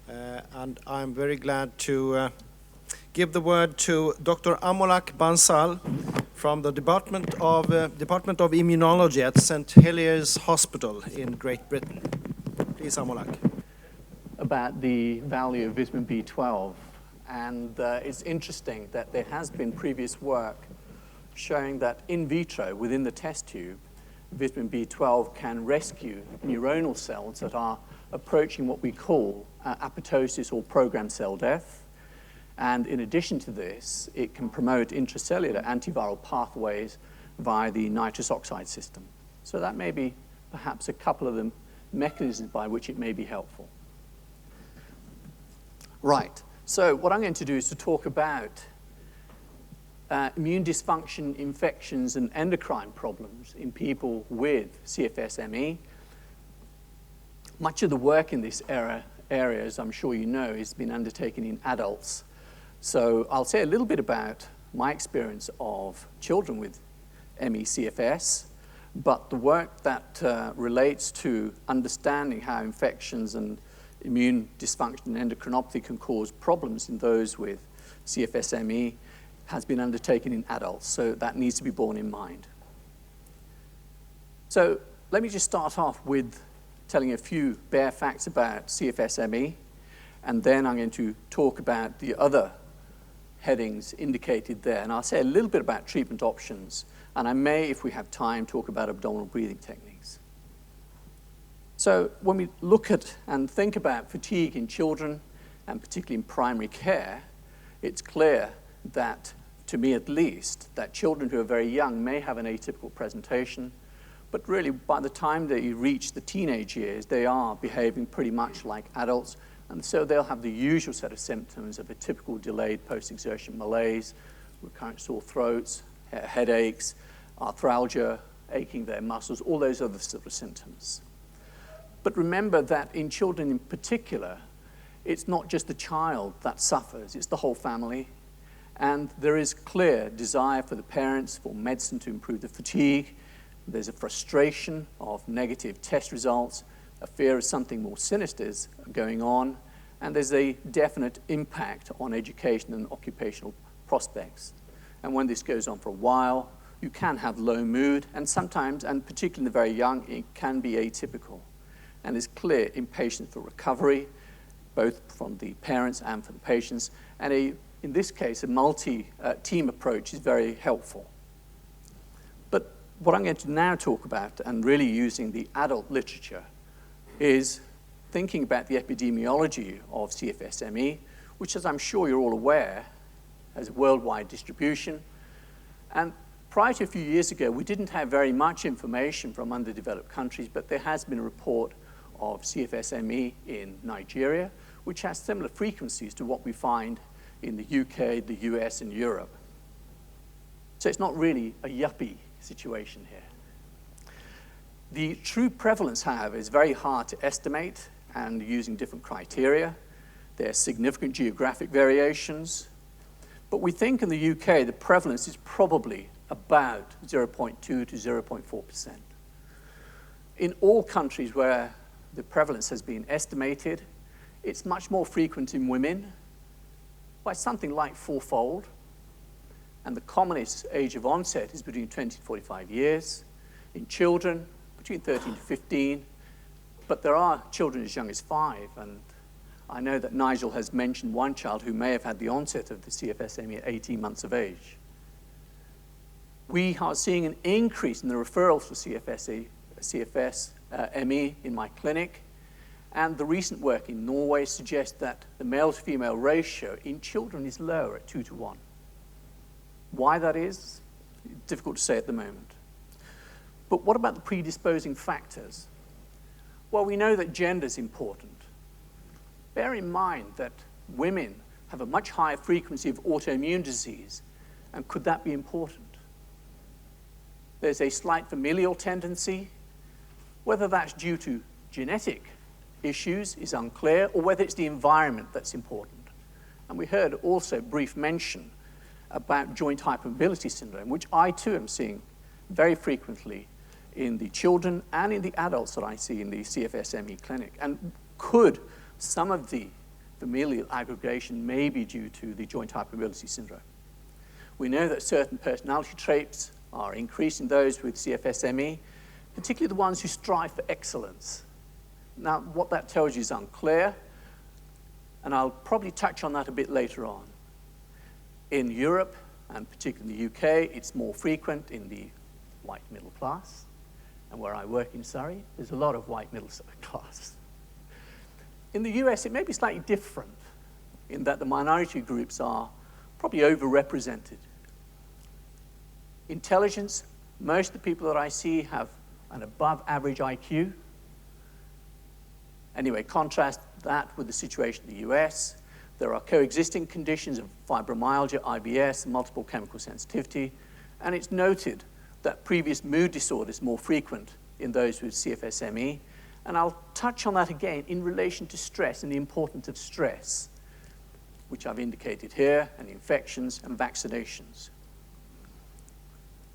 And I'm very glad to give the word to Dr. Amolak Bansal from the Department of Immunology at St. Helier's Hospital in Great Britain. Please, Amolak. About the value of vitamin B12. And it's interesting that there has been previous work showing that in vitro, within the test tube, vitamin B12 can rescue neuronal cells that are approaching what we call apoptosis or programmed cell death. And in addition to this, it can promote intracellular antiviral pathways via the nitrous oxide system. So that may be perhaps a couple of the mechanisms by which it may be helpful. Right, so what I'm going to do is to talk about immune dysfunction, infections, and endocrine problems in people with CFS-ME. Much of the work in this area, as I'm sure you know, has been undertaken in adults. So I'll say a little bit about my experience of children with ME/CFS, but the work that relates to understanding how infections and immune dysfunction and endocrinopathy can cause problems in those with CFS-ME has been undertaken in adults, so that needs to be borne in mind. So let me just start off with telling a few bare facts about CFS-ME, and then I'm going to talk about the other headings indicated there, and I'll say a little bit about treatment options, and I may, if we have time, talk about abdominal breathing techniques. So when we look at and think about fatigue in children, and particularly in primary care, it's clear that, to me at least, that children who are very young may have an atypical presentation, but really by the time they reach the teenage years, they are behaving pretty much like adults, and so they'll have the usual set of symptoms of a typical delayed post-exertion malaise, recurrent sore throats, headaches, arthralgia, aching their muscles, all those other sort of symptoms. But remember that in children in particular, it's not just the child that suffers, it's the whole family. And there is clear desire for the parents for medicine to improve the fatigue. There's a frustration of negative test results, a fear of something more sinister is going on, and there's a definite impact on education and occupational prospects. And when this goes on for a while, you can have low mood, and sometimes, and particularly in the very young, it can be atypical. And it's clear impatience for recovery, both from the parents and for the patients, and in this case, a multi-team approach is very helpful. But what I'm going to now talk about, and really using the adult literature, is thinking about the epidemiology of CFS-ME, which, as I'm sure you're all aware, has worldwide distribution. And prior to a few years ago, we didn't have very much information from underdeveloped countries, but there has been a report of CFS-ME in Nigeria, which has similar frequencies to what we find in the UK, the US, and Europe. So it's not really a yuppie situation here. The true prevalence, however, is very hard to estimate, and using different criteria. There are significant geographic variations. But we think in the UK the prevalence is probably about 0.2 to 0.4%. In all countries where the prevalence has been estimated, it's much more frequent in women, by something like fourfold, and the commonest age of onset is between 20 to 45 years. In children, between 13 to 15, but there are children as young as 5, and I know that Nigel has mentioned one child who may have had the onset of the CFS-ME at 18 months of age. We are seeing an increase in the referrals for CFS-ME in my clinic, and the recent work in Norway suggests that the male-to-female ratio in children is lower at 2 to 1. Why that is, difficult to say at the moment. But what about the predisposing factors? Well, we know that gender is important. Bear in mind that women have a much higher frequency of autoimmune disease, and could that be important? There's a slight familial tendency. Whether that's due to genetic issues is unclear, or whether it's the environment that's important. And we heard also brief mention about joint hypermobility syndrome, which I too am seeing very frequently in the children and in the adults that I see in the CFS-ME clinic. And could some of the familial aggregation may be due to the joint hypermobility syndrome. We know that certain personality traits are increasing those with CFS-ME, particularly the ones who strive for excellence. Now, what that tells you is unclear, and I'll probably touch on that a bit later on. In Europe, and particularly in the UK, it's more frequent in the white middle class. And where I work in Surrey, there's a lot of white middle class. In the US, it may be slightly different in that the minority groups are probably overrepresented. Intelligence, most of the people that I see have an above average IQ. Anyway, contrast that with the situation in the US. There are coexisting conditions of fibromyalgia, IBS, multiple chemical sensitivity, and it's noted that previous mood disorder is more frequent in those with CFS-ME, and I'll touch on that again in relation to stress and the importance of stress, which I've indicated here, and infections and vaccinations.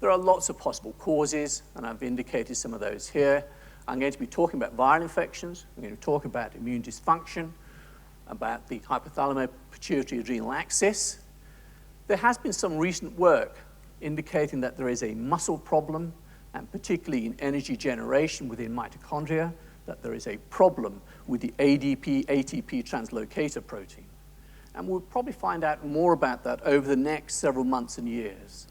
There are lots of possible causes, and I've indicated some of those here. I'm going to be talking about viral infections. I'm going to talk about immune dysfunction, about the hypothalamo-pituitary-adrenal axis. There has been some recent work indicating that there is a muscle problem, and particularly in energy generation within mitochondria, that there is a problem with the ADP-ATP translocator protein. And we'll probably find out more about that over the next several months and years.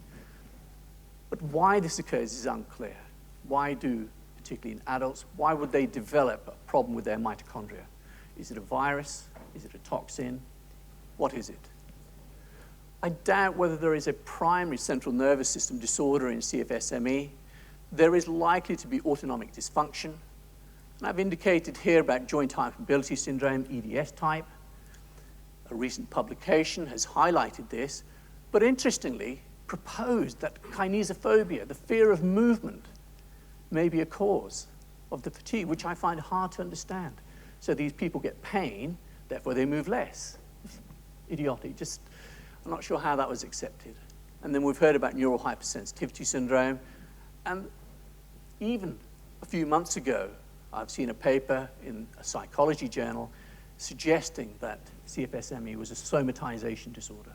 But why this occurs is unclear. Why do, particularly in adults, why would they develop a problem with their mitochondria? Is it a virus? Is it a toxin? What is it? I doubt whether there is a primary central nervous system disorder in CFS-ME. There is likely to be autonomic dysfunction. And I've indicated here about joint hypermobility syndrome, EDS type. A recent publication has highlighted this, but interestingly proposed that kinesiophobia, the fear of movement, may be a cause of the fatigue, which I find hard to understand. So these people get pain, therefore they move less. It's idiotic. I'm not sure how that was accepted. And then we've heard about neural hypersensitivity syndrome. And even a few months ago, I've seen a paper in a psychology journal suggesting that CFS-ME was a somatization disorder,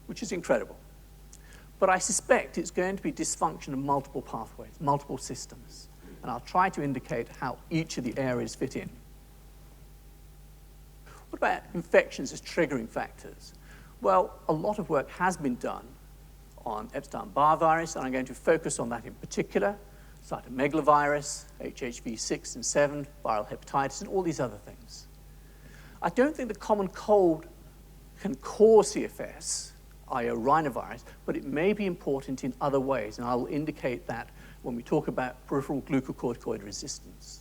which is incredible. But I suspect it's going to be dysfunction of multiple pathways, multiple systems. And I'll try to indicate how each of the areas fit in. What about infections as triggering factors? Well, a lot of work has been done on Epstein-Barr virus, and I'm going to focus on that in particular, cytomegalovirus, HHV6 and 7, viral hepatitis, and all these other things. I don't think the common cold can cause CFS, i.e. rhinovirus, but it may be important in other ways, and I'll indicate that when we talk about peripheral glucocorticoid resistance.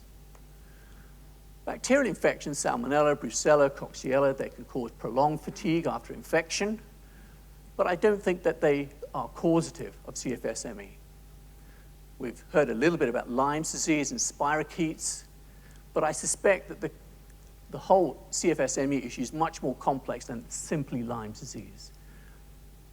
Bacterial infections, Salmonella, Brucella, Coxiella, they can cause prolonged fatigue after infection, but I don't think that they are causative of CFS-ME. We've heard a little bit about Lyme's disease and spirochetes, but I suspect that the whole CFS-ME issue is much more complex than simply Lyme's disease,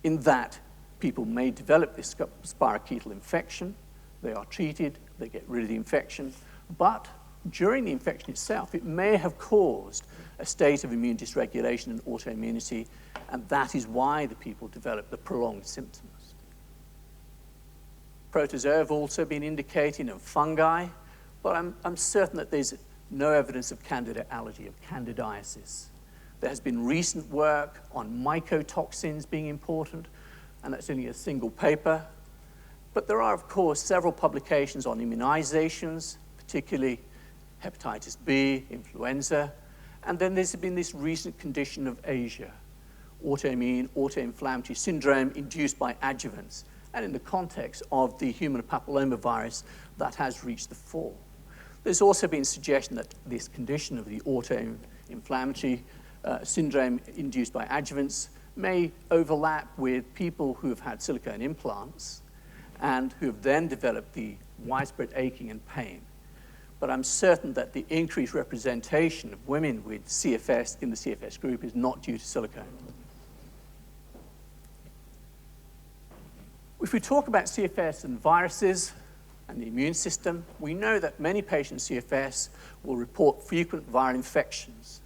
in that people may develop this spirochetal infection, they are treated, they get rid of the infection, but during the infection itself, it may have caused a state of immune dysregulation and autoimmunity, and that is why the people develop the prolonged symptoms. Protozoa have also been indicating of fungi, but I'm certain that there's no evidence of candida allergy, of candidiasis. There has been recent work on mycotoxins being important, and that's only a single paper. But there are, of course, several publications on immunizations, particularly hepatitis B, influenza, and then there's been this recent condition of Asia, autoimmune, autoinflammatory syndrome induced by adjuvants, and in the context of the human papillomavirus that has reached the fore. There's also been suggestion that this condition of the autoinflammatory syndrome induced by adjuvants may overlap with people who have had silicone implants and who have then developed the widespread aching and pain. But I'm certain that the increased representation of women with CFS in the CFS group is not due to silicone. If we talk about CFS and viruses and the immune system, we know that many patients with CFS will report frequent viral infections.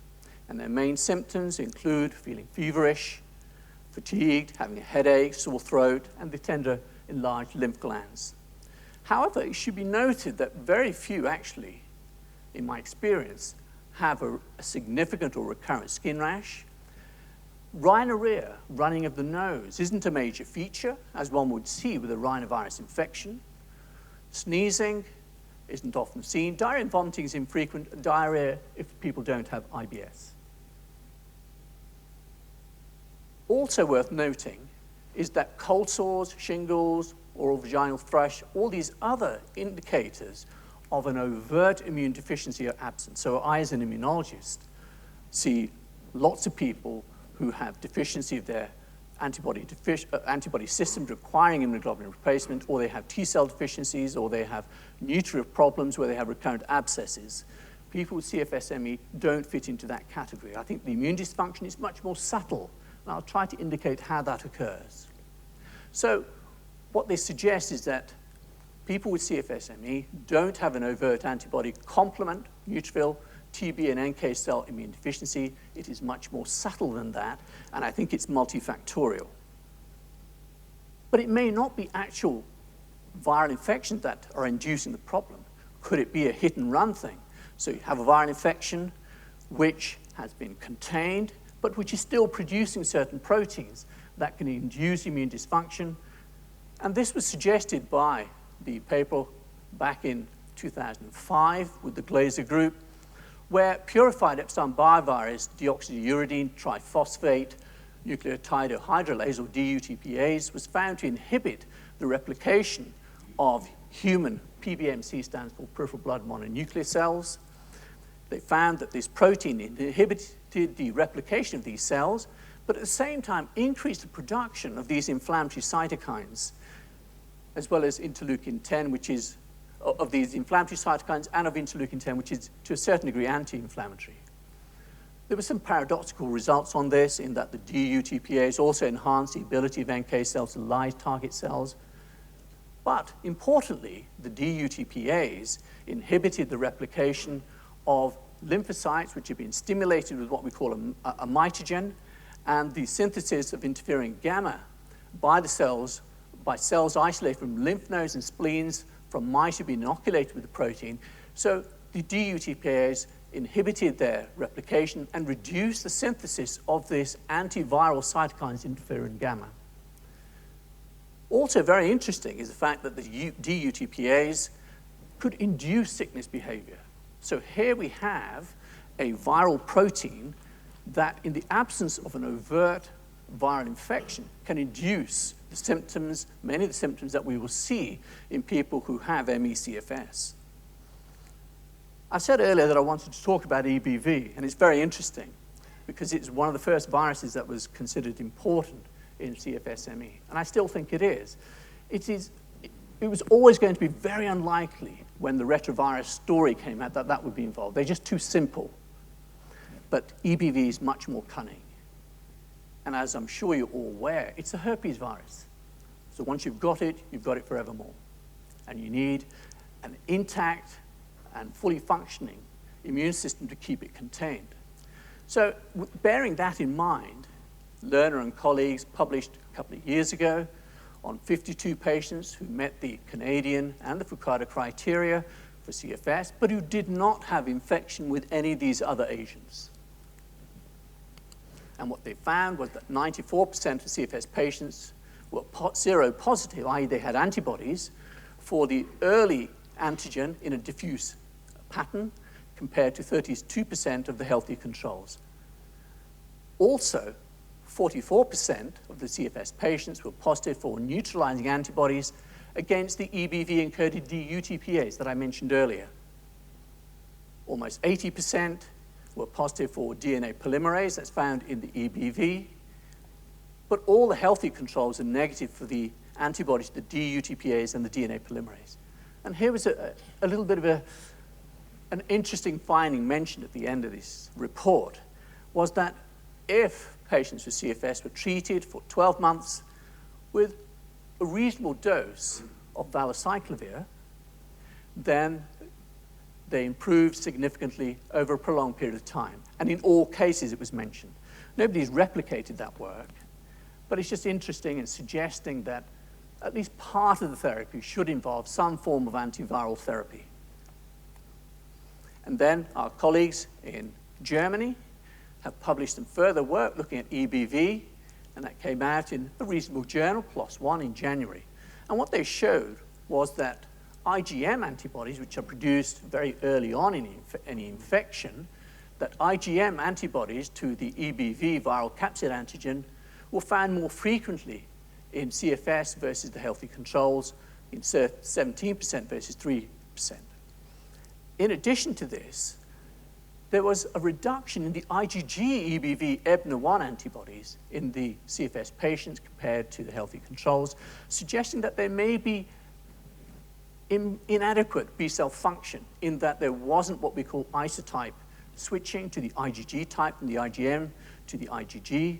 And their main symptoms include feeling feverish, fatigued, having a headache, sore throat, and they tend to enlarge lymph glands. However, it should be noted that very few actually, in my experience, have a significant or recurrent skin rash. Rhinorrhea, running of the nose, isn't a major feature, as one would see with a rhinovirus infection. Sneezing isn't often seen. Diarrhea and vomiting is infrequent. Diarrhea if people don't have IBS. Also worth noting is that cold sores, shingles, oral vaginal thrush, all these other indicators of an overt immune deficiency are absent. So I, as an immunologist, see lots of people who have deficiency of their antibody systems requiring immunoglobulin replacement, or they have T-cell deficiencies, or they have nutritive problems where they have recurrent abscesses. People with CFS-ME don't fit into that category. I think the immune dysfunction is much more subtle, and I'll try to indicate how that occurs. So what this suggests is that people with CFS-ME don't have an overt antibody complement, neutrophil, TB and NK cell immune deficiency. It is much more subtle than that, and I think it's multifactorial. But it may not be actual viral infections that are inducing the problem. Could it be a hit and run thing? So you have a viral infection which has been contained, but which is still producing certain proteins that can induce immune dysfunction. And this was suggested by the paper back in 2005 with the Glaser group, where purified Epstein-Barr virus deoxyuridine triphosphate nucleotide hydrolase, or DUTPase, was found to inhibit the replication of human PBMC, stands for peripheral blood mononuclear cells. They found that this protein inhibited the replication of these cells, but at the same time increased the production of these inflammatory cytokines, as well as interleukin-10, which is of these inflammatory cytokines, and of interleukin-10, which is to a certain degree anti-inflammatory. There were some paradoxical results on this in that the DUTPase also enhanced the ability of NK cells to lyse target cells. But importantly, the DUTPase inhibited the replication of lymphocytes, which have been stimulated with what we call a mitogen, and the synthesis of interferon gamma by cells isolated from lymph nodes and spleens from mice who've been inoculated with the protein. So the DUTPase inhibited their replication and reduced the synthesis of this antiviral cytokines interferon gamma. Also very interesting is the fact that the DUTPase could induce sickness behavior. So here we have a viral protein that, in the absence of an overt viral infection, can induce the symptoms, many of the symptoms that we will see in people who have ME/CFS. I said earlier that I wanted to talk about EBV, and it's very interesting because it's one of the first viruses that was considered important in CFS-ME, and I still think it is. It was always going to be very unlikely when the retrovirus story came out that would be involved. They're just too simple. But EBV is much more cunning. And as I'm sure you're all aware, it's a herpes virus. So once you've got it forevermore. And you need an intact and fully functioning immune system to keep it contained. So bearing that in mind, Lerner and colleagues published a couple of years ago on 52 patients who met the Canadian and the Fukada criteria for CFS, but who did not have infection with any of these other agents. And what they found was that 94% of CFS patients were seropositive, i.e. they had antibodies for the early antigen in a diffuse pattern, compared to 32% of the healthy controls. Also, 44% of the CFS patients were positive for neutralizing antibodies against the EBV-encoded DUTPase that I mentioned earlier. Almost 80% were positive for DNA polymerase that's found in the EBV, but all the healthy controls are negative for the antibodies, the DUTPase and the DNA polymerase. And here was a little bit of an interesting finding mentioned at the end of this report, was that if patients with CFS were treated for 12 months with a reasonable dose of valacyclovir, then they improved significantly over a prolonged period of time. And in all cases, it was mentioned. Nobody's replicated that work, but it's just interesting and suggesting that at least part of the therapy should involve some form of antiviral therapy. And then our colleagues in Germany have published some further work looking at EBV, and that came out in a reasonable journal, PLOS One, in January. And what they showed was that IgM antibodies, which are produced very early on in any infection, that IgM antibodies to the EBV viral capsid antigen were found more frequently in CFS versus the healthy controls, in 17% versus 3%. In addition to this, there was a reduction in the IgG EBV EBNA1 antibodies in the CFS patients compared to the healthy controls, suggesting that there may be inadequate B-cell function in that there wasn't what we call isotype switching to the IgG type from the IgM to the IgG.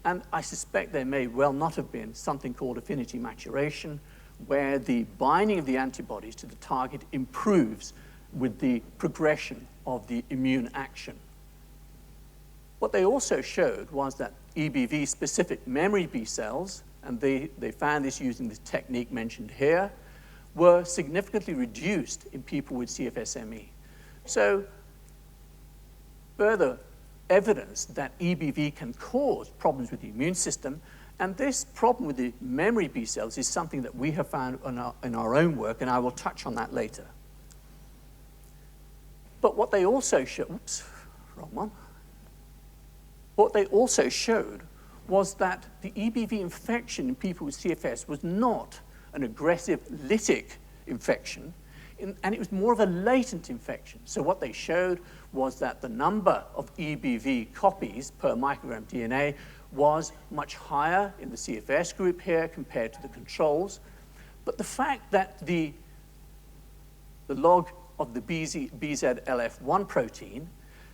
And I suspect there may well not have been something called affinity maturation, where the binding of the antibodies to the target improves with the progression of the immune action. What they also showed was that EBV-specific memory B cells, and they found this using the technique mentioned here, were significantly reduced in people with CFS-ME. So further evidence that EBV can cause problems with the immune system, and this problem with the memory B cells is something that we have found in our own work, and I will touch on that later. But what they also showed, oops, wrong one. What they also showed was that the EBV infection in people with CFS was not an aggressive lytic infection, and it was more of a latent infection. So what they showed was that the number of EBV copies per microgram DNA was much higher in the CFS group here compared to the controls. But the fact that the log of the BZLF1 protein,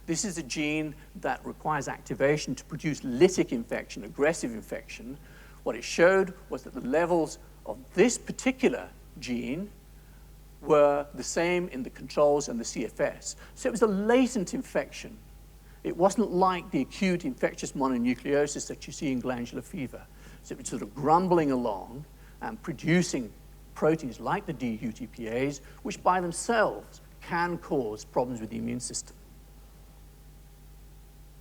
this is a gene that requires activation to produce lytic infection, aggressive infection. What it showed was that the levels of this particular gene were the same in the controls and the CFS. So it was a latent infection. It wasn't like the acute infectious mononucleosis that you see in glandular fever. So it was sort of grumbling along and producing proteins like the DUTPAs, which by themselves can cause problems with the immune system.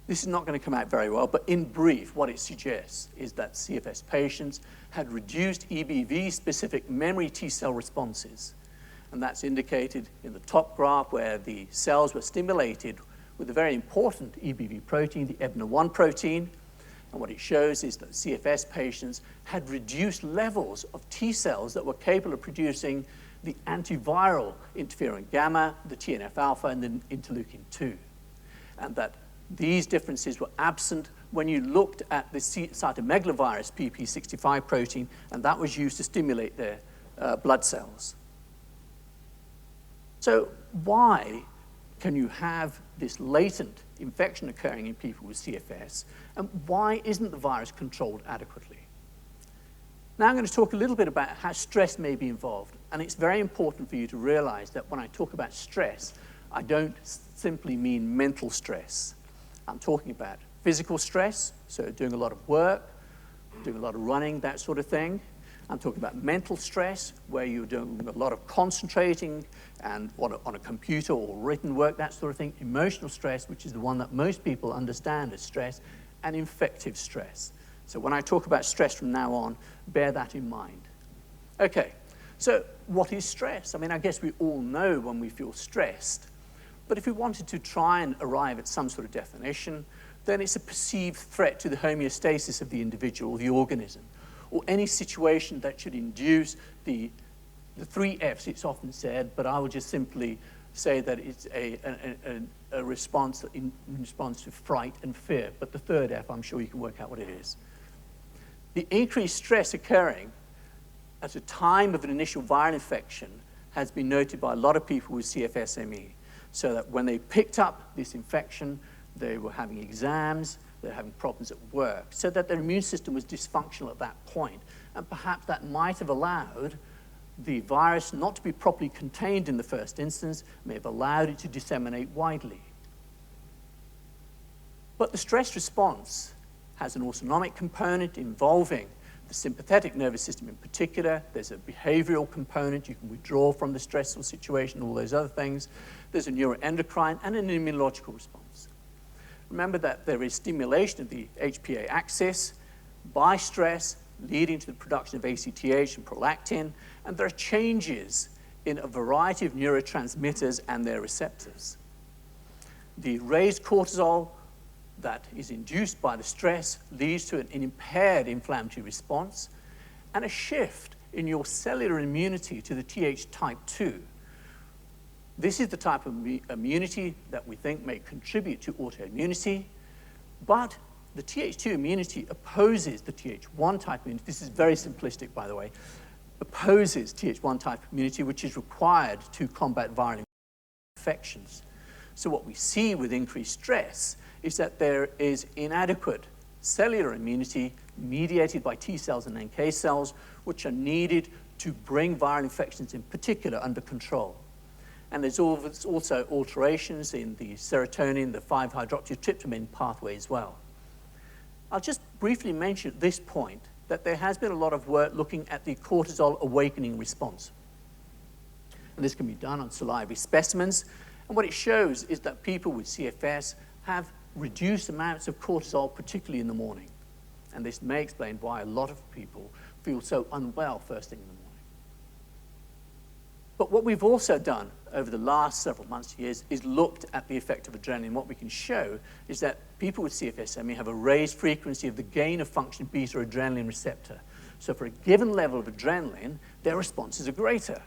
This is not going to come out very well, but in brief, what it suggests is that CFS patients had reduced EBV-specific memory T-cell responses. And that's indicated in the top graph where the cells were stimulated with a very important EBV protein, the EBNA1 protein. And what it shows is that CFS patients had reduced levels of T cells that were capable of producing the antiviral interferon gamma, the TNF-alpha, and then interleukin-2. And that these differences were absent when you looked at the cytomegalovirus PP65 protein, and that was used to stimulate their blood cells. So why can you have this latent infection occurring in people with CFS, and why isn't the virus controlled adequately? Now I'm going to talk a little bit about how stress may be involved, and it's very important for you to realize that when I talk about stress, I don't simply mean mental stress. I'm talking about physical stress, so doing a lot of work, doing a lot of running, that sort of thing. I'm talking about mental stress, where you're doing a lot of concentrating and on a computer or written work, that sort of thing. Emotional stress, which is the one that most people understand as stress, and infective stress. So when I talk about stress from now on, bear that in mind. Okay, so what is stress? I mean, I guess we all know when we feel stressed, but if we wanted to try and arrive at some sort of definition, then it's a perceived threat to the homeostasis of the individual, the organism, or any situation that should induce the 3 F's, it's often said, but I will just simply say that it's a response in response to fright and fear. But the 3rd F, I'm sure you can work out what it is. The increased stress occurring at the time of an initial viral infection has been noted by a lot of people with CFS-ME. So that when they picked up this infection, they were having exams, they were having problems at work, so that their immune system was dysfunctional at that point. And perhaps that might have allowed the virus not to be properly contained in the first instance may have allowed it to disseminate widely. But the stress response has an autonomic component involving the sympathetic nervous system in particular. There's a behavioral component. You can withdraw from the stressful situation, all those other things. There's a neuroendocrine and an immunological response. Remember that there is stimulation of the HPA axis by stress, leading to the production of ACTH and prolactin, and there are changes in a variety of neurotransmitters and their receptors. The raised cortisol that is induced by the stress leads to an impaired inflammatory response and a shift in your cellular immunity to the Th type 2. This is the type of immunity that we think may contribute to autoimmunity, but the Th2 immunity opposes the Th1 type immunity. This is very simplistic, by the way. Opposes Th1 type immunity, which is required to combat viral infections. So what we see with increased stress is that there is inadequate cellular immunity mediated by T cells and NK cells, which are needed to bring viral infections in particular under control. And there's also alterations in the serotonin, the 5-hydroxytryptamine pathway as well. I'll just briefly mention at this point that there has been a lot of work looking at the cortisol awakening response. And this can be done on salivary specimens. And what it shows is that people with CFS have reduced amounts of cortisol, particularly in the morning. And this may explain why a lot of people feel so unwell first thing in the morning. But what we've also done over the last several months, years, is looked at the effect of adrenaline. What we can show is that people with CFS-ME have a raised frequency of the gain of function beta adrenaline receptor. So for a given level of adrenaline, their responses are greater.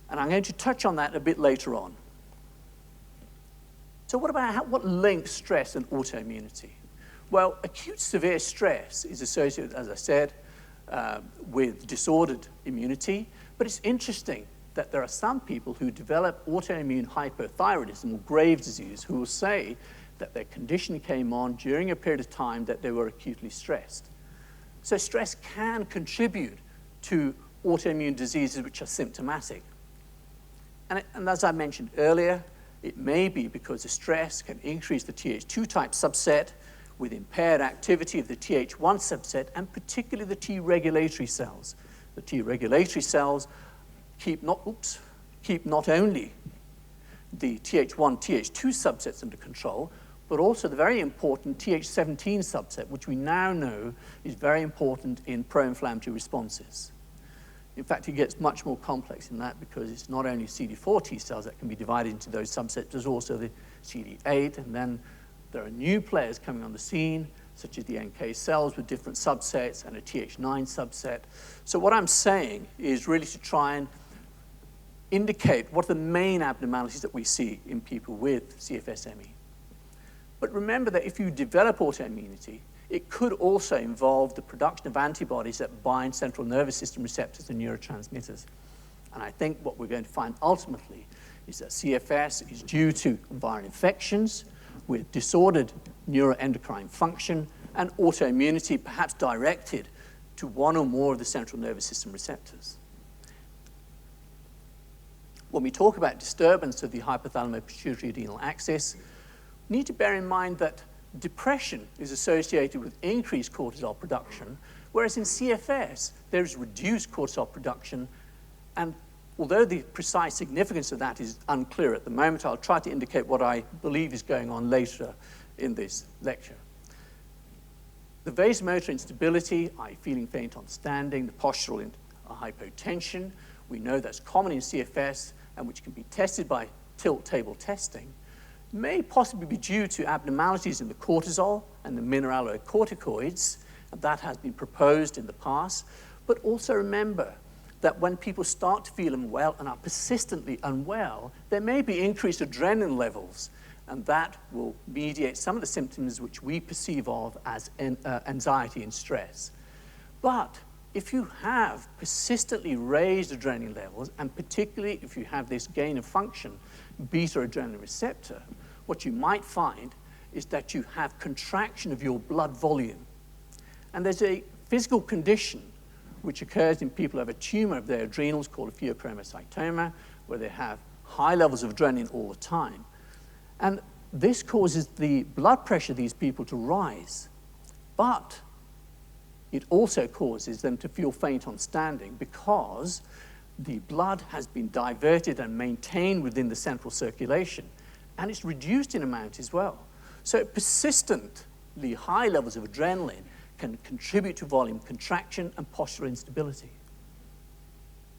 And I'm going to touch on that a bit later on. So what links stress and autoimmunity? Well, acute severe stress is associated, as I said, with disordered immunity. But it's interesting that there are some people who develop autoimmune hypothyroidism or Graves' disease who will say that their condition came on during a period of time that they were acutely stressed. So stress can contribute to autoimmune diseases which are symptomatic. And as I mentioned earlier, it may be because the stress can increase the Th2 type subset with impaired activity of the Th1 subset, and particularly the T regulatory cells. The T regulatory cells keep not only the Th1, Th2 subsets under control, but also the very important Th17 subset, which we now know is very important in pro-inflammatory responses. In fact, it gets much more complex than that because it's not only CD4 T cells that can be divided into those subsets, there's also the CD8, and then there are new players coming on the scene, such as the NK cells with different subsets and a Th9 subset. So what I'm saying is really to try and indicate what are the main abnormalities that we see in people with CFS-ME. But remember that if you develop autoimmunity, it could also involve the production of antibodies that bind central nervous system receptors and neurotransmitters. And I think what we're going to find ultimately is that CFS is due to viral infections with disordered neuroendocrine function and autoimmunity perhaps directed to one or more of the central nervous system receptors. When we talk about disturbance of the hypothalamo-pituitary-adrenal axis, we need to bear in mind that depression is associated with increased cortisol production, whereas in CFS, there is reduced cortisol production. And although the precise significance of that is unclear at the moment, I'll try to indicate what I believe is going on later in this lecture. The vasomotor instability, i.e. feeling faint on standing, the postural hypotension, we know that's common in CFS and which can be tested by tilt table testing, may possibly be due to abnormalities in the cortisol and the mineralocorticoids, and that has been proposed in the past. But also remember that when people start to feel unwell and are persistently unwell, there may be increased adrenaline levels, and that will mediate some of the symptoms which we perceive of as anxiety and stress. But if you have persistently raised adrenaline levels, and particularly if you have this gain of function, beta adrenaline receptor, what you might find is that you have contraction of your blood volume. And there's a physical condition which occurs in people who have a tumor of their adrenals called a pheochromocytoma, where they have high levels of adrenaline all the time. And this causes the blood pressure of these people to rise. But it also causes them to feel faint on standing because the blood has been diverted and maintained within the central circulation, and it's reduced in amount as well. So persistently high levels of adrenaline can contribute to volume contraction and postural instability.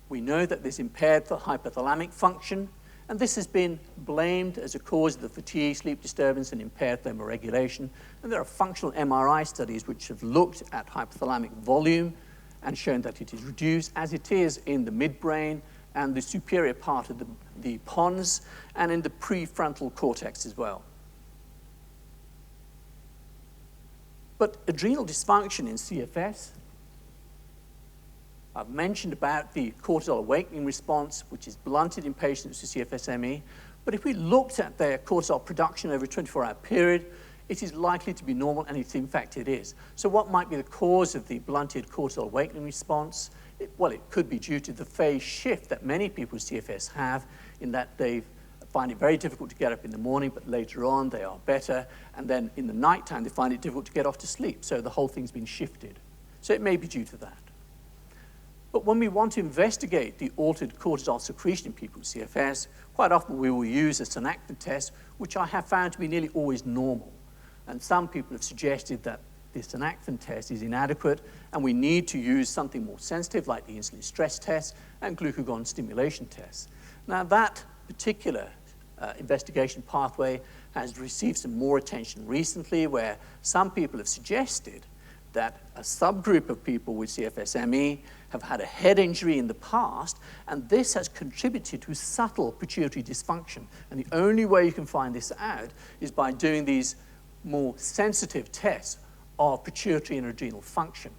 We know that this impaired the hypothalamic function, and this has been blamed as a cause of the fatigue, sleep disturbance, and impaired thermoregulation. And there are functional MRI studies which have looked at hypothalamic volume and shown that it is reduced, as it is in the midbrain and the superior part of the pons, and in the prefrontal cortex as well. But adrenal dysfunction in CFS, I've mentioned about the cortisol awakening response, which is blunted in patients with CFS-ME. But if we looked at their cortisol production over a 24-hour period, it is likely to be normal, and in fact it is. So what might be the cause of the blunted cortisol awakening response? Well, it could be due to the phase shift that many people with CFS have, in that they find it very difficult to get up in the morning, but later on they are better, and then in the nighttime they find it difficult to get off to sleep. So the whole thing's been shifted. So it may be due to that. But when we want to investigate the altered cortisol secretion in people with CFS, quite often we will use a synactin test, which I have found to be nearly always normal. And some people have suggested that the synactin test is inadequate, and we need to use something more sensitive, like the insulin stress test and glucagon stimulation test. Now, that particular investigation pathway has received some more attention recently, where some people have suggested that a subgroup of people with CFS-ME have had a head injury in the past, and this has contributed to subtle pituitary dysfunction. And the only way you can find this out is by doing these more sensitive tests of pituitary and adrenal function.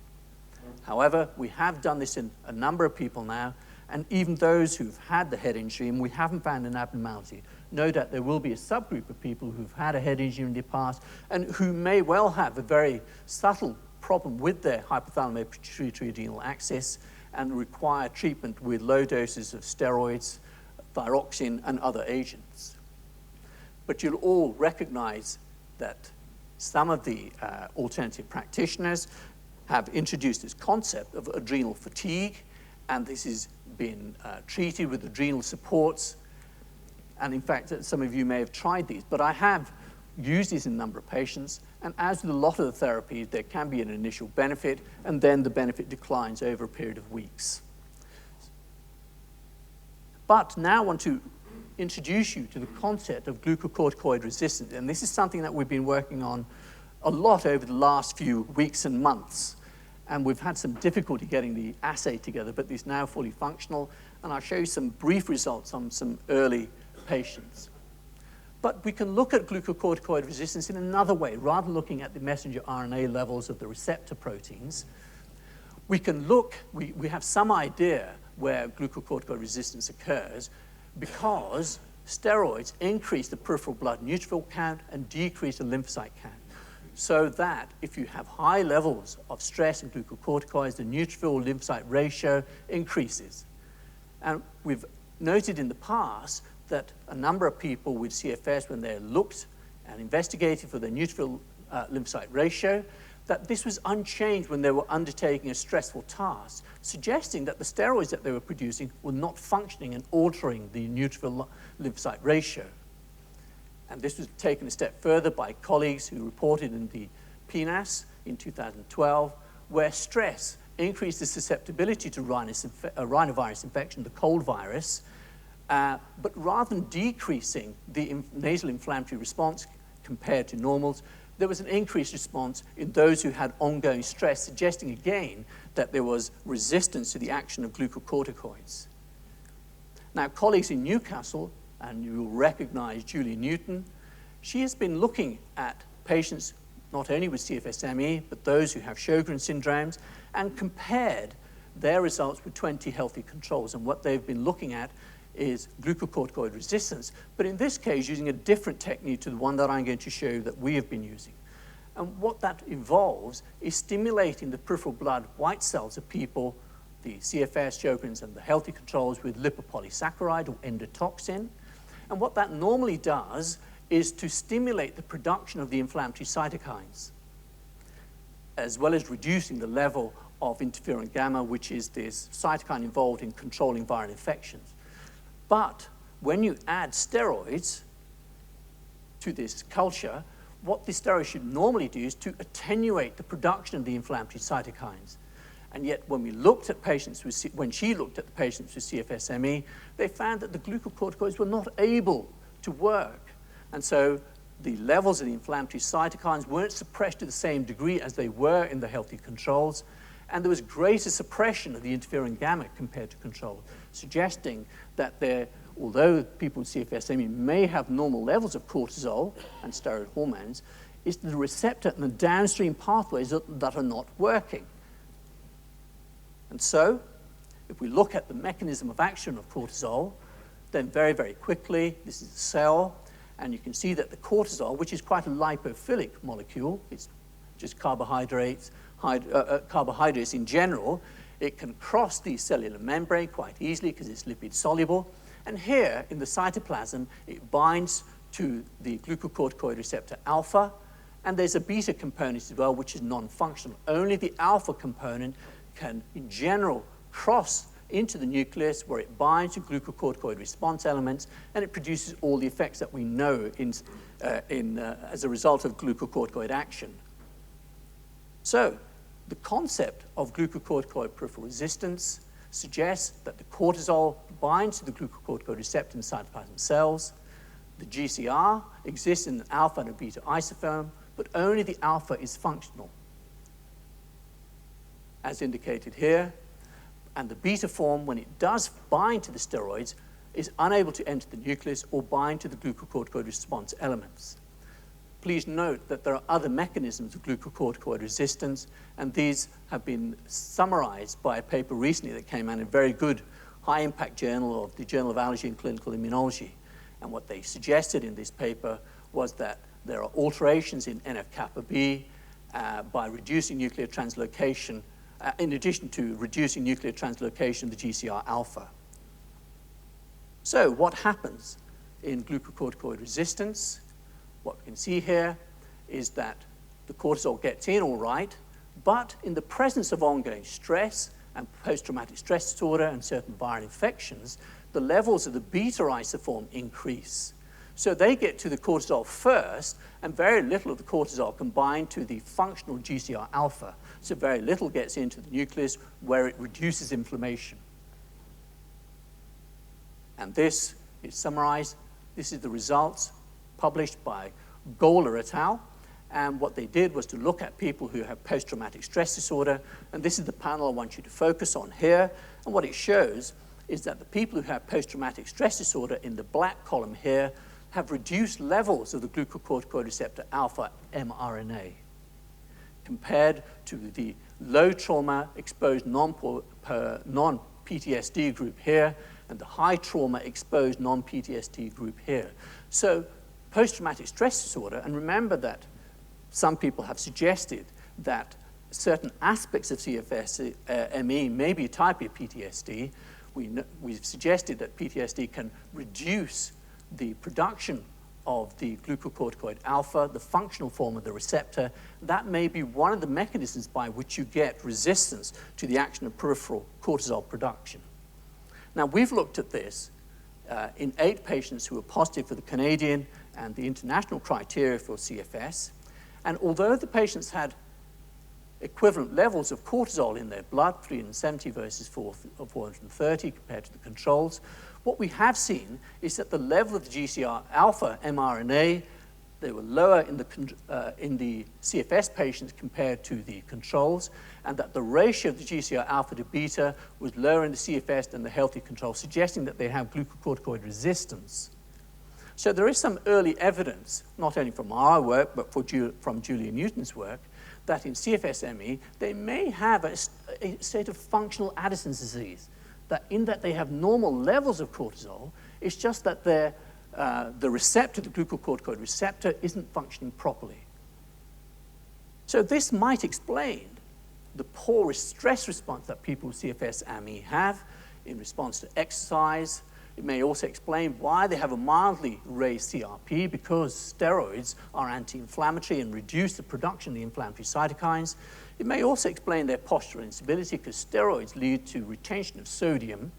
However, we have done this in a number of people now, and even those who've had the head injury, and we haven't found an abnormality. No doubt there will be a subgroup of people who've had a head injury in the past and who may well have a very subtle problem with their hypothalamo-pituitary-adrenal axis and require treatment with low doses of steroids, thyroxine, and other agents. But you'll all recognize that some of the alternative practitioners have introduced this concept of adrenal fatigue, and this has been treated with adrenal supports. And in fact, some of you may have tried these, but I have used these in a number of patients, and as with a lot of the therapies, there can be an initial benefit, and then the benefit declines over a period of weeks. But now I want to introduce you to the concept of glucocorticoid resistance, and this is something that we've been working on a lot over the last few weeks and months. And we've had some difficulty getting the assay together, but it's now fully functional, and I'll show you some brief results on some early patients. But we can look at glucocorticoid resistance in another way. Rather than looking at the messenger RNA levels of the receptor proteins, we can look, we have some idea where glucocorticoid resistance occurs because steroids increase the peripheral blood neutrophil count and decrease the lymphocyte count. So that if you have high levels of stress and glucocorticoids, the neutrophil lymphocyte ratio increases. And we've noted in the past that a number of people with CFS, when they're looked and investigated for their neutrophil lymphocyte ratio, that this was unchanged when they were undertaking a stressful task, suggesting that the steroids that they were producing were not functioning and altering the neutrophil lymphocyte ratio. And this was taken a step further by colleagues who reported in the PNAS in 2012, where stress increased the susceptibility to rhinovirus infection, the cold virus, but rather than decreasing the nasal inflammatory response compared to normals, there was an increased response in those who had ongoing stress, suggesting again that there was resistance to the action of glucocorticoids. Now, colleagues in Newcastle, and you will recognize Julie Newton, she has been looking at patients not only with CFS-ME, but those who have Sjogren's syndromes, and compared their results with 20 healthy controls. And what they've been looking at is glucocorticoid resistance, but in this case using a different technique to the one that I'm going to show you that we have been using. And what that involves is stimulating the peripheral blood white cells of people the CFS Sjogren's and the healthy controls with lipopolysaccharide or endotoxin. And what that normally does is to stimulate the production of the inflammatory cytokines, as well as reducing the level of interferon gamma, which is this cytokine involved in controlling viral infections. But when you add steroids to this culture, what the steroid should normally do is to attenuate the production of the inflammatory cytokines. And yet, when we looked at patients when she looked at the patients with CFS-ME, they found that the glucocorticoids were not able to work. And so the levels of the inflammatory cytokines weren't suppressed to the same degree as they were in the healthy controls. And there was greater suppression of the interferon gamma compared to control, suggesting that although people with CFS-ME may have normal levels of cortisol and steroid hormones, it's the receptor and the downstream pathways that are not working. And so, if we look at the mechanism of action of cortisol, then very, very quickly, this is a cell, and you can see that the cortisol, which is quite a lipophilic molecule, it's just carbohydrates in general, it can cross the cellular membrane quite easily because it's lipid soluble. And here in the cytoplasm, it binds to the glucocorticoid receptor alpha, and there's a beta component as well, which is non-functional. Only the alpha component can, in general, cross into the nucleus where it binds to glucocorticoid response elements, and it produces all the effects that we know as a result of glucocorticoid action. So, the concept of glucocorticoid peripheral resistance suggests that the cortisol binds to the glucocorticoid receptor in cytoplasm cells. The GCR exists in an alpha and a beta isoform, but only the alpha is functional, as indicated here. And the beta form, when it does bind to the steroids, is unable to enter the nucleus or bind to the glucocorticoid response elements. Please note that there are other mechanisms of glucocorticoid resistance, and these have been summarized by a paper recently that came out in a very good high-impact journal of the Journal of Allergy and Clinical Immunology. And what they suggested in this paper was that there are alterations in NF-kappa B by reducing nuclear translocation, in addition to reducing nuclear translocation of the GCR alpha. So what happens in glucocorticoid resistance? What we can see here is that the cortisol gets in all right, but in the presence of ongoing stress and post-traumatic stress disorder and certain viral infections, the levels of the beta isoform increase. So they get to the cortisol first, and very little of the cortisol can bind to the functional GCR alpha. So very little gets into the nucleus where it reduces inflammation. And this is summarized. This is the results published by Gola et al. And what they did was to look at people who have post-traumatic stress disorder. And this is the panel I want you to focus on here. And what it shows is that the people who have post-traumatic stress disorder in the black column here have reduced levels of the glucocorticoid receptor alpha mRNA compared to the low trauma exposed non-PTSD group here and the high trauma exposed non-PTSD group here. So post-traumatic stress disorder, and remember that some people have suggested that certain aspects of CFS-ME may be a type of PTSD. We've suggested that PTSD can reduce the production of the glucocorticoid alpha, the functional form of the receptor. That may be one of the mechanisms by which you get resistance to the action of peripheral cortisol production. Now, we've looked at this in 8 patients who were positive for the Canadian and the international criteria for CFS. And although the patients had equivalent levels of cortisol in their blood, 370 versus 430 compared to the controls, what we have seen is that the level of the GCR alpha mRNA, they were lower in the CFS patients compared to the controls, and that the ratio of the GCR alpha to beta was lower in the CFS than the healthy control, suggesting that they have glucocorticoid resistance. So there is some early evidence, not only from our work, but from Julia Newton's work, that in CFS-ME, they may have a state of functional Addison's disease, that in that they have normal levels of cortisol, it's just that the receptor, the glucocorticoid receptor, isn't functioning properly. So this might explain the poor stress response that people with CFS-AME have in response to exercise. It may also explain why they have a mildly raised CRP, because steroids are anti-inflammatory and reduce the production of the inflammatory cytokines. It may also explain their postural instability, because steroids lead to retention of sodium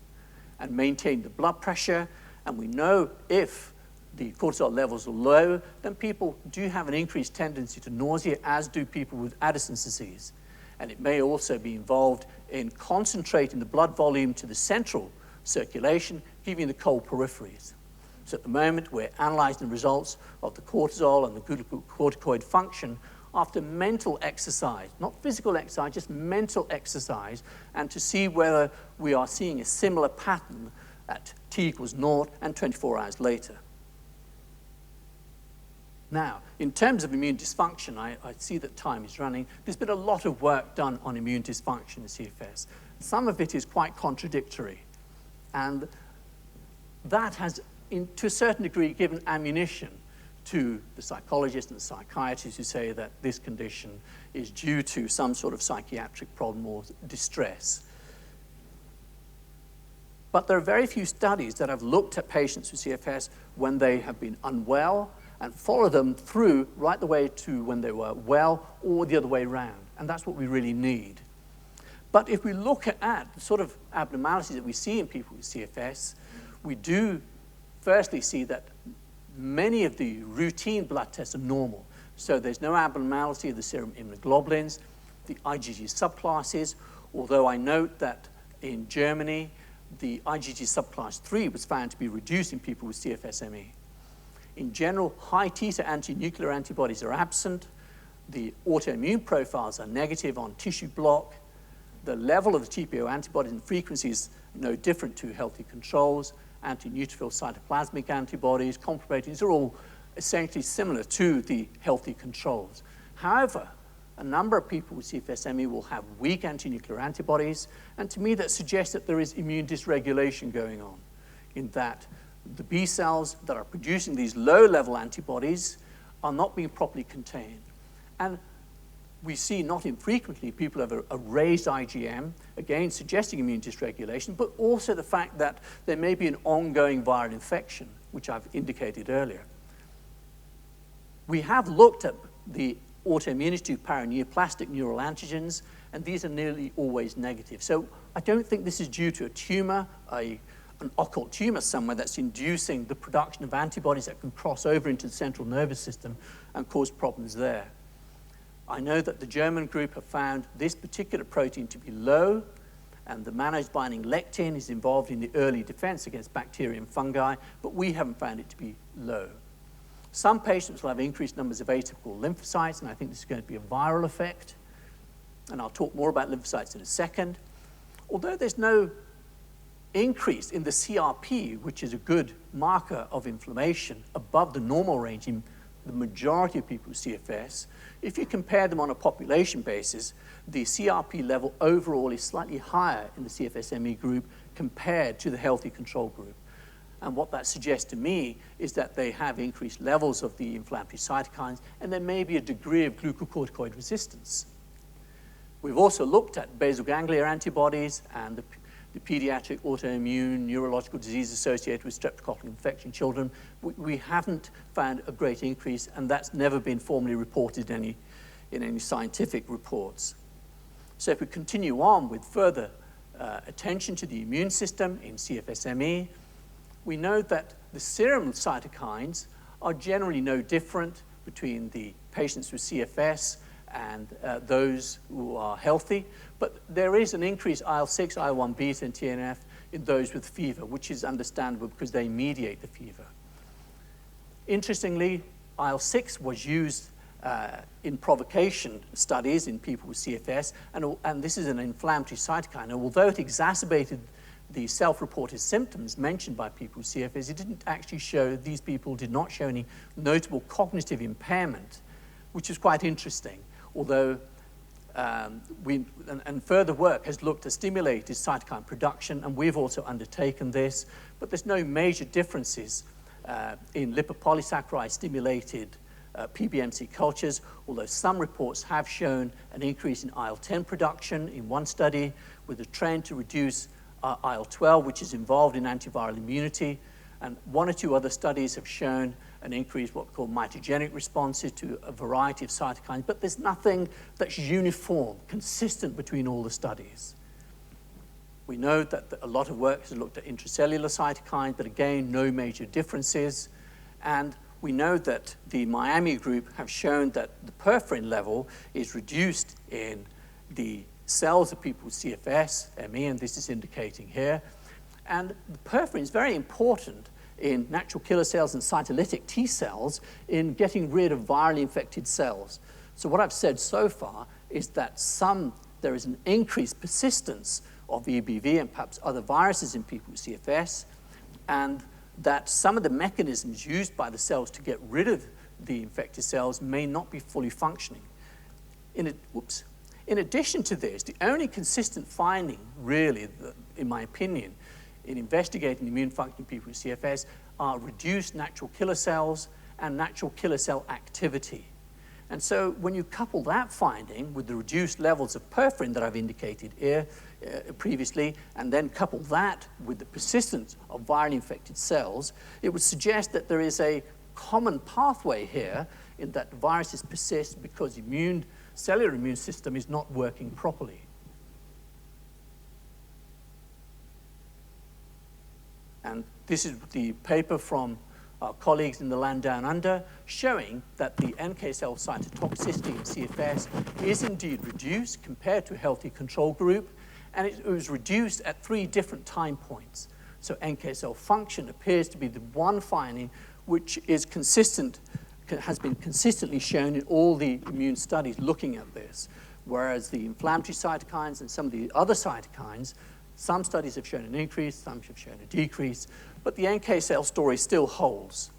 and maintain the blood pressure. And we know if the cortisol levels are low, then people do have an increased tendency to nausea, as do people with Addison's disease. And it may also be involved in concentrating the blood volume to the central circulation, giving the cold peripheries. So at the moment, we're analyzing the results of the cortisol and the glucocorticoid function after mental exercise, not physical exercise, just mental exercise, and to see whether we are seeing a similar pattern at t equals 0 and 24 hours later. Now, in terms of immune dysfunction, I see that time is running. There's been a lot of work done on immune dysfunction in CFS. Some of it is quite contradictory. And that has, to a certain degree, given ammunition to the psychologists and the psychiatrists who say that this condition is due to some sort of psychiatric problem or distress. But there are very few studies that have looked at patients with CFS when they have been unwell and follow them through right the way to when they were well, or the other way around. And that's what we really need. But if we look at the sort of abnormalities that we see in people with CFS, we do firstly see that many of the routine blood tests are normal. So there's no abnormality of the serum immunoglobulins, the IgG subclasses, although I note that in Germany, the IgG subclass 3 was found to be reduced in people with CFS-ME. In general, high titer anti-nuclear antibodies are absent. The autoimmune profiles are negative on tissue block. The level of the TPO antibodies and frequency is no different to healthy controls. Anti-neutrophil cytoplasmic antibodies, complementary, are all essentially similar to the healthy controls. However, a number of people with CFS-ME will have weak anti-nuclear antibodies, and to me that suggests that there is immune dysregulation going on, in that the B cells that are producing these low-level antibodies are not being properly contained. And we see not infrequently people have a raised IgM, again suggesting immune dysregulation, but also the fact that there may be an ongoing viral infection, which I've indicated earlier. We have looked at the autoimmunity to paraneoplastic neural antigens, and these are nearly always negative. So I don't think this is due to a tumor, an occult tumor somewhere that's inducing the production of antibodies that can cross over into the central nervous system and cause problems there. I know that the German group have found this particular protein to be low, and the mannose binding lectin is involved in the early defense against bacteria and fungi, but we haven't found it to be low. Some patients will have increased numbers of atypical lymphocytes, and I think this is going to be a viral effect, and I'll talk more about lymphocytes in a second. Although there's no increase in the CRP, which is a good marker of inflammation, above the normal range in the majority of people with CFS, if you compare them on a population basis, the CRP level overall is slightly higher in the CFS-ME group compared to the healthy control group. And what that suggests to me is that they have increased levels of the inflammatory cytokines, and there may be a degree of glucocorticoid resistance. We've also looked at basal ganglia antibodies and the pediatric autoimmune neurological disease associated with streptococcal infection in children. We haven't found a great increase, and that's never been formally reported in any scientific reports. So if we continue on with further attention to the immune system in CFS-ME, we know that the serum cytokines are generally no different between the patients with CFS and those who are healthy, but there is an increased IL-6, IL-1 beta, and TNF in those with fever, which is understandable because they mediate the fever. Interestingly, IL-6 was used in provocation studies in people with CFS, and this is an inflammatory cytokine. And although it exacerbated the self-reported symptoms mentioned by people with CFS, it didn't actually show, these people did not show any notable cognitive impairment, which is quite interesting. Although further work has looked at stimulated cytokine production, and we've also undertaken this, but there's no major differences in lipopolysaccharide-stimulated PBMC cultures, although some reports have shown an increase in IL-10 production in one study with a trend to reduce IL-12, which is involved in antiviral immunity. And one or two other studies have shown an increase, what we call mitogenic responses to a variety of cytokines, but there's nothing that's uniform, consistent between all the studies. We know that a lot of work has looked at intracellular cytokines, but again, no major differences. And we know that the Miami group have shown that the perforin level is reduced in the cells of people with CFS, ME, and this is indicating here. And the perforin is very important in natural killer cells and cytolytic T cells in getting rid of virally infected cells. So what I've said so far is that there is an increased persistence of EBV and perhaps other viruses in people with CFS, and that some of the mechanisms used by the cells to get rid of the infected cells may not be fully functioning. In addition to this, the only consistent finding, really, in my opinion, in investigating immune function in people with CFS are reduced natural killer cells and natural killer cell activity. And so when you couple that finding with the reduced levels of perforin that I've indicated here previously, and then couple that with the persistence of virally infected cells, it would suggest that there is a common pathway here in that viruses persist because cellular immune system is not working properly. And this is the paper from our colleagues in the land down under showing that the NK cell cytotoxicity in CFS is indeed reduced compared to a healthy control group, and it was reduced at 3 different time points. So NK cell function appears to be the one finding which is consistent, has been consistently shown in all the immune studies looking at this, whereas the inflammatory cytokines and some of the other cytokines, some studies have shown an increase, some have shown a decrease, but the NK cell story still holds.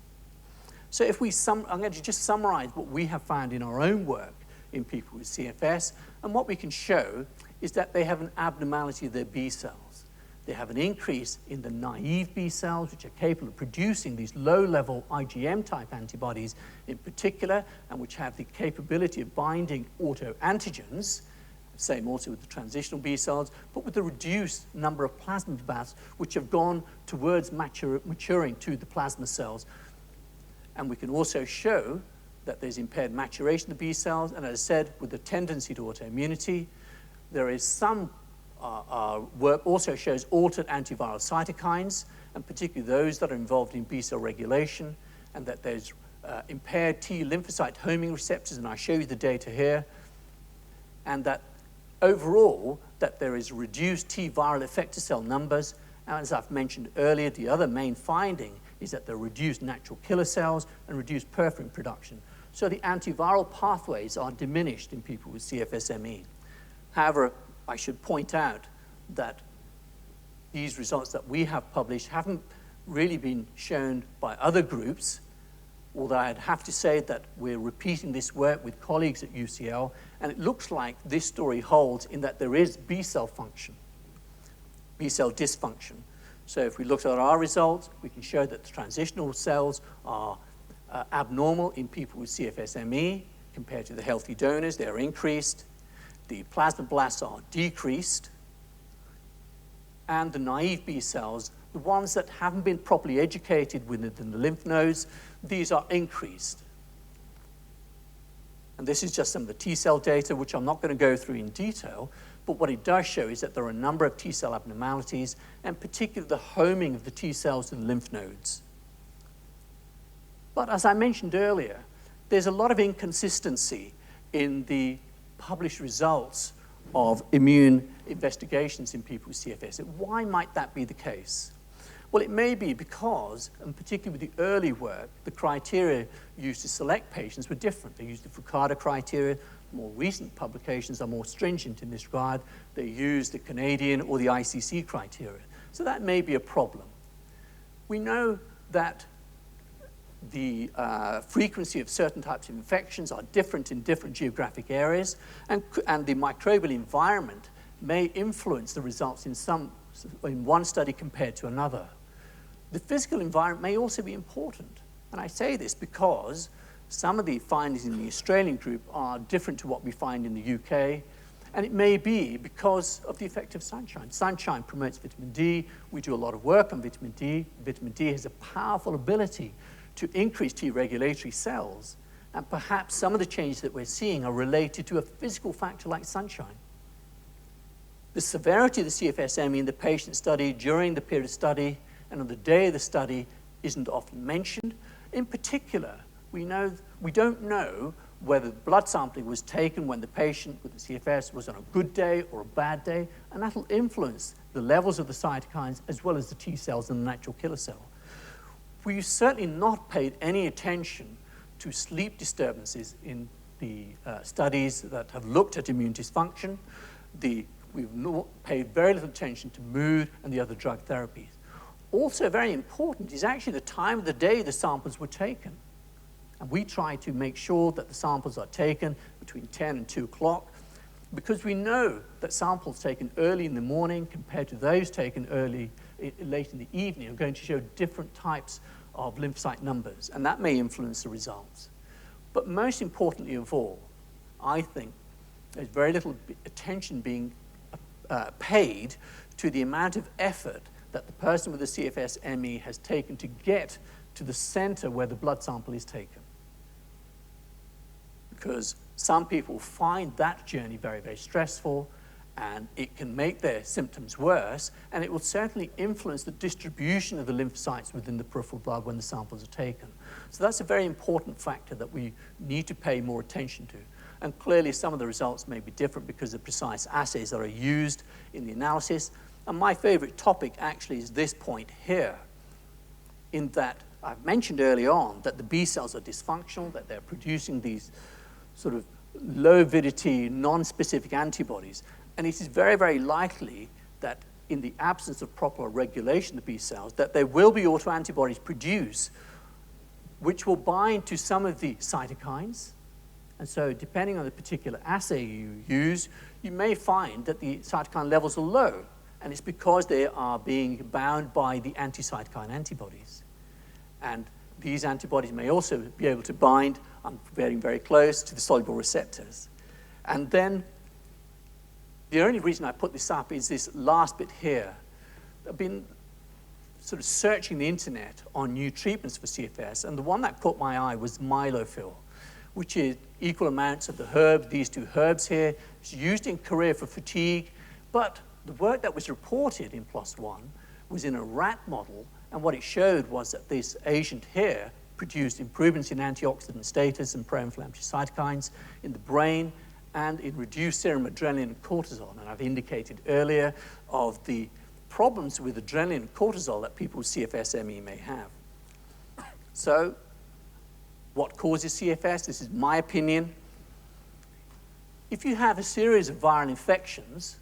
So I'm going to just summarize what we have found in our own work in people with CFS, and what we can show is that they have an abnormality of their B cells. They have an increase in the naive B cells, which are capable of producing these low-level IgM-type antibodies in particular, and which have the capability of binding autoantigens. Same also with the transitional B cells, but with the reduced number of plasmablasts, which have gone towards maturing to the plasma cells. And we can also show that there's impaired maturation of the B cells, and as I said, with the tendency to autoimmunity, there is some work also shows altered antiviral cytokines, and particularly those that are involved in B cell regulation, and that there's impaired T lymphocyte homing receptors, and I'll show you the data here, and that overall, that there is reduced T viral effector cell numbers, and as I've mentioned earlier, the other main finding is that there are reduced natural killer cells and reduced perforin production. So the antiviral pathways are diminished in people with CFS-ME. However, I should point out that these results that we have published haven't really been shown by other groups, although I'd have to say that we're repeating this work with colleagues at UCL, and it looks like this story holds in that there is B cell function, B cell dysfunction. So if we look at our results, we can show that the transitional cells are abnormal in people with CFS-ME compared to the healthy donors. They're increased. The plasmablasts are decreased. And the naive B cells, the ones that haven't been properly educated within the lymph nodes, these are increased. And this is just some of the T cell data, which I'm not going to go through in detail, but what it does show is that there are a number of T cell abnormalities, and particularly the homing of the T cells to the lymph nodes. But as I mentioned earlier, there's a lot of inconsistency in the published results of immune investigations in people with CFS. Why might that be the case? Well, it may be because, and particularly with the early work, the criteria used to select patients were different. They used the Fukuda criteria. More recent publications are more stringent in this regard. They use the Canadian or the ICC criteria. So that may be a problem. We know that the frequency of certain types of infections are different in different geographic areas, and the microbial environment may influence the results in one study compared to another. The physical environment may also be important, and I say this because some of the findings in the Australian group are different to what we find in the UK, and it may be because of the effect of sunshine. Sunshine promotes vitamin D. We do a lot of work on vitamin D. Vitamin D has a powerful ability to increase T regulatory cells, and perhaps some of the changes that we're seeing are related to a physical factor like sunshine. The severity of the CFS-ME in the patient study during the period of study and on the day of the study isn't often mentioned. In particular, we don't know whether the blood sampling was taken when the patient with the CFS was on a good day or a bad day, and that'll influence the levels of the cytokines as well as the T cells and the natural killer cell. We've certainly not paid any attention to sleep disturbances in the studies that have looked at immune dysfunction. We've not paid very little attention to mood and the other drug therapies. Also very important is actually the time of the day the samples were taken. And we try to make sure that the samples are taken between 10 and 2 o'clock, because we know that samples taken early in the morning compared to those taken late in the evening are going to show different types of lymphocyte numbers, and that may influence the results. But most importantly of all, I think there's very little attention being paid to the amount of effort that the person with the CFS-ME has taken to get to the center where the blood sample is taken. Because some people find that journey very, very stressful, and it can make their symptoms worse, and it will certainly influence the distribution of the lymphocytes within the peripheral blood when the samples are taken. So that's a very important factor that we need to pay more attention to. And clearly some of the results may be different because of precise assays that are used in the analysis. And my favorite topic actually is this point here, in that I've mentioned early on that the B cells are dysfunctional, that they're producing these sort of low avidity, non-specific antibodies. And it is very, very likely that in the absence of proper regulation of the B cells, that there will be autoantibodies produced which will bind to some of the cytokines. And so depending on the particular assay you use, you may find that the cytokine levels are low. And it's because they are being bound by the anti-cytokine antibodies. And these antibodies may also be able to bind, I'm getting very close, to the soluble receptors. And then the only reason I put this up is this last bit here. I've been sort of searching the internet on new treatments for CFS, and the one that caught my eye was Mylofil, which is equal amounts of the herb, these two herbs here. It's used in Korea for fatigue, but the work that was reported in PLOS ONE was in a rat model, and what it showed was that this agent here produced improvements in antioxidant status and pro-inflammatory cytokines in the brain and in reduced serum adrenaline and cortisol. And I've indicated earlier of the problems with adrenaline and cortisol that people with CFS-ME may have. So, what causes CFS? This is my opinion. If you have a series of viral infections,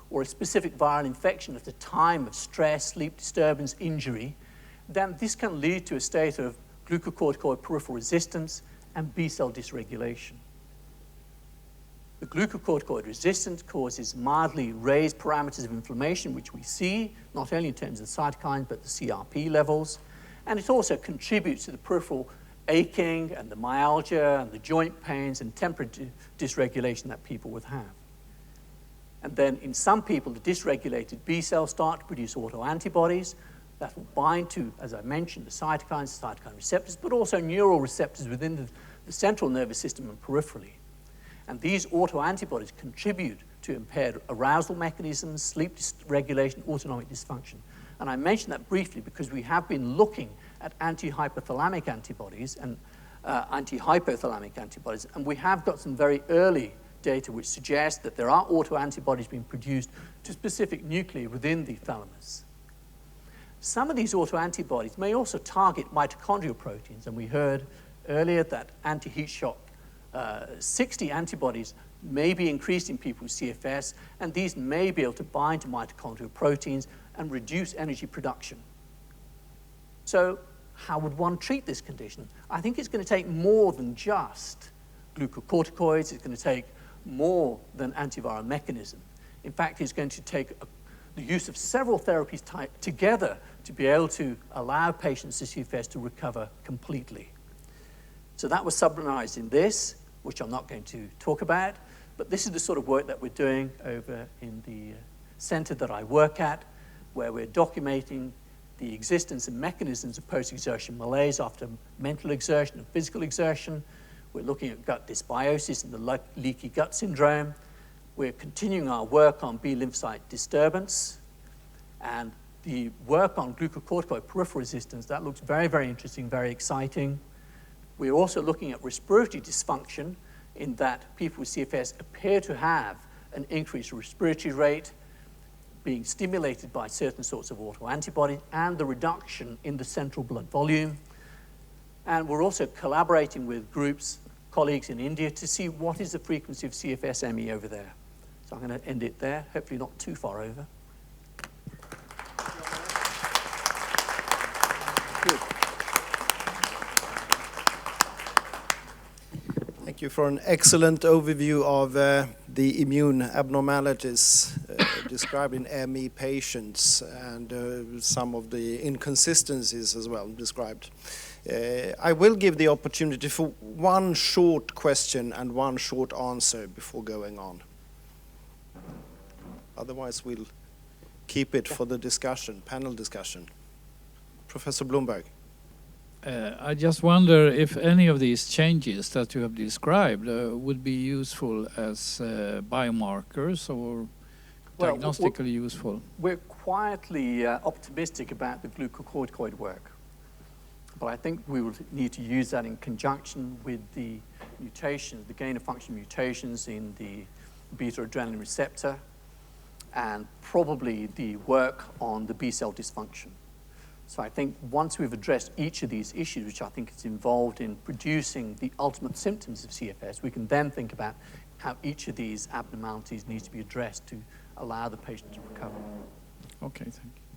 or a specific viral infection at a time of stress, sleep disturbance, injury, then this can lead to a state of glucocorticoid peripheral resistance and B-cell dysregulation. The glucocorticoid resistance causes mildly raised parameters of inflammation, which we see, not only in terms of the cytokines, but the CRP levels. And it also contributes to the peripheral aching and the myalgia and the joint pains and temperature dysregulation that people would have. And then in some people, the dysregulated B cells start to produce autoantibodies that will bind to, as I mentioned, the cytokines, the cytokine receptors, but also neural receptors within the central nervous system and peripherally. And these autoantibodies contribute to impaired arousal mechanisms, sleep dysregulation, autonomic dysfunction. And I mentioned that briefly because we have been looking at anti-hypothalamic antibodies and anti-hypothalamic antibodies, and we have got some very early data which suggests that there are autoantibodies being produced to specific nuclei within the thalamus. Some of these autoantibodies may also target mitochondrial proteins, and we heard earlier that anti-heat shock 60 antibodies may be increased in people with CFS, and these may be able to bind to mitochondrial proteins and reduce energy production. So how would one treat this condition? I think it's going to take more than just glucocorticoids. It's going to take more than antiviral mechanism. In fact, it's going to take the use of several therapies together to be able to allow patients with CFS to recover completely. So that was summarized in this, which I'm not going to talk about, but this is the sort of work that we're doing over in the center that I work at, where we're documenting the existence and mechanisms of post-exertion malaise after mental exertion and physical exertion. We're looking at gut dysbiosis and the leaky gut syndrome. We're continuing our work on B lymphocyte disturbance, and the work on glucocorticoid peripheral resistance, that looks very, very interesting, very exciting. We're also looking at respiratory dysfunction in that people with CFS appear to have an increased respiratory rate being stimulated by certain sorts of autoantibodies and the reduction in the central blood volume. And we're also collaborating with groups, colleagues in India, to see what is the frequency of CFS-ME over there. So I'm going to end it there, hopefully not too far over. Good. Thank you for an excellent overview of the immune abnormalities described in ME patients and some of the inconsistencies as well described. I will give the opportunity for one short question and one short answer before going on. Otherwise, we'll keep it for the discussion, panel discussion. Professor Blomberg. I just wonder if any of these changes that you have described would be useful as biomarkers or diagnostically useful. We're quietly optimistic about the glucocorticoid work, but I think we will need to use that in conjunction with the mutations, the gain-of-function mutations in the beta-adrenaline receptor, and probably the work on the B-cell dysfunction. So I think once we've addressed each of these issues, which I think is involved in producing the ultimate symptoms of CFS, we can then think about how each of these abnormalities needs to be addressed to allow the patient to recover. Okay, thank you.